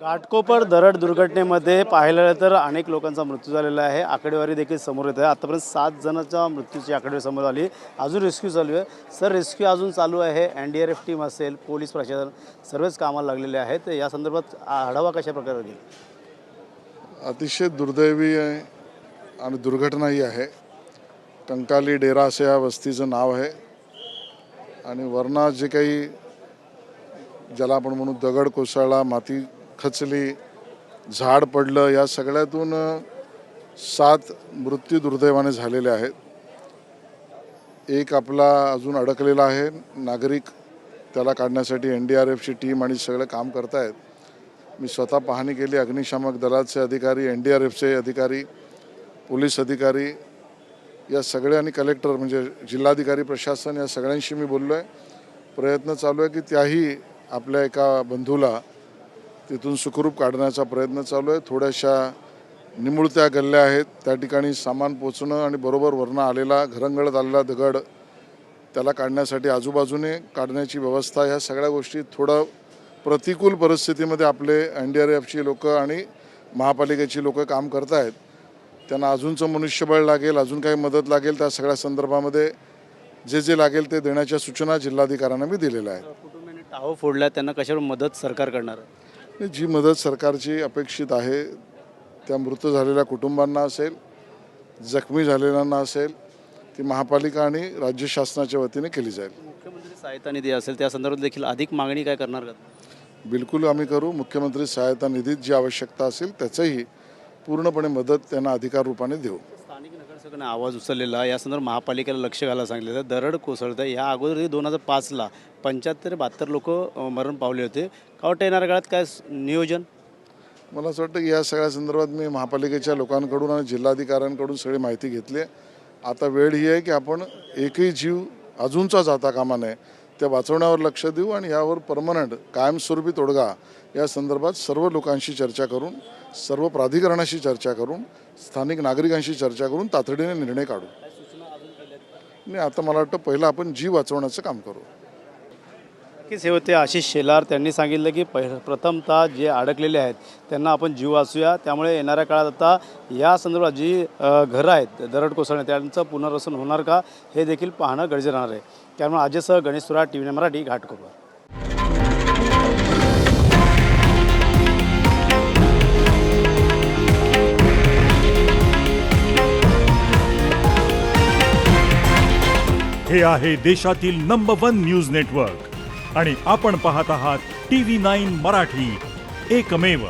घाटकोपर दरड दुर्घटनेमध्ये पाहिलं तर अनेक लोकांचा मृत्यू झालेला आहे। आकडेवारी देखील समोर येत आहे। आतापर्यंत 7 जणांच्या मृत्यूची आकडेवारी समोर आली। अजून रेस्क्यू चालू आहे। सर, रेस्क्यू अजून चालू आहे। NDRF टीम असेल, पोलीस प्रशासन सर्वच कामाला लागलेले आहेत। या संदर्भात आढावा कशा प्रकारे घेईल? अतिशय दुर्दैवी आणि दुर्घटना ही आहे। कंकाली डेरा असे या वस्तीचं नाव आहे आणि वरना जे काही ज्याला आपण म्हणू दगड कोसळला, माती खचली, झाड पडलं, या सगळ्यातून 7 मृत्यू दुर्दैवाने झालेले आहेत। एक आपला अजून अडकलेला आहे नागरिक, त्याला काढण्यासाठी NDRFची टीम आणि सगळे काम करत आहेत। मी स्वतः पाहणी केली। अग्निशामक दलाचे अधिकारी, NDRFचे अधिकारी, पोलीस अधिकारी या सगळ्यांनी, कलेक्टर म्हणजे जिल्हाधिकारी, प्रशासन या सगळ्यांशी मी बोललो आहे। प्रयत्न चालू आहे की त्याही आपल्या एका बंधूला तिथून सुखरूप काढण्याचा प्रयत्न चालू आहे। थोड्याशा निमुळत्या गल्ल्या आहेत, त्या ठिकाणी सामान पोचणं आणि बरोबर वरनं आलेला घरंगळत आलेला दगड त्याला काढण्यासाठी आजूबाजूने काढण्याची व्यवस्था, ह्या सगळ्या गोष्टी थोडं प्रतिकूल परिस्थितीमध्ये आपले NDRFची लोक आणि महापालिकेची लोक काम करत आहेत। त्यांना अजूनचं मनुष्यबळ लागेल, अजून काही मदत लागेल, त्या सगळ्या संदर्भामध्ये जे लागेल ते देण्याच्या सूचना जिल्हाधिकाऱ्यांना मी दिलेल्या आहेत। कुटुंबियांनी टाहो फोडल्या, त्यांना कशावर मदत सरकार करणार आहे? जी मदत सरकारची अपेक्षित आहे त्या मृत झालेल्या कुटुंबांना असेल, जखमी झालेल्यांना असेल, ती महापालिका आणि राज्य शासनाच्या वतीने केली जाईल। मुख्यमंत्री सहायता निधी असेल त्या संदर्भात देखील अधिक मागणी काय करणार का? बिलकुल आम्ही करू। मुख्यमंत्री सहायता निधीत जी आवश्यकता असेल त्याचंही पूर्णपणे मदत त्यांना अधिकार रूपाने देऊ। स्थानिक नगरसेवकांनी आवाज उचललेला, या संदर्भात महापालिकेला लक्ष घालायला सांगितलं। दरड कोसळतं, या अगोदर 2005ला 75-72 लोक मरण पावले होते। का वाटतं येणाऱ्या काळात काय नियोजन? मला असं वाटतं की या सगळ्या संदर्भात मी महापालिकेच्या लोकांकडून आणि जिल्हाधिकाऱ्यांकडून सगळी माहिती घेतली आहे। आता वेळ ही आहे की आपण एकही जीव अजूनचा जाता कामा नये, त्या वाचवण्यावर लक्ष देऊ आणि यावर परमनंट कायमस्वरूपी तोडगा या संदर्भात सर्व लोकांशी चर्चा करून, सर्व प्राधिकरणाशी चर्चा करून, स्थानिक नागरिकांशी चर्चा करून तातडीने निर्णय काढू। नाही, आता मला वाटतं पहिलं आपण जीव वाचवण्याचं काम करू। नक्कीच हे होते आशिष शेलार। त्यांनी सांगितलं की प्रथमतः जे अडकलेले आहेत त्यांना आपण जीव वाचूया। त्यामुळे येणाऱ्या काळात आता या संदर्भात जी घरं आहेत दरड कोसळणे, त्यांचं पुनर्वसन होणार का हे देखील पाहणं गरजेचं राहणार आहे। त्यामुळे अजयसह गणेश सुराट, TV9 मराठी, घाटकोपर। हे आहे देशातील नंबर 1 न्यूज नेटवर्क आणि आपण पाहत आहात TV9 मराठी, एकमेव।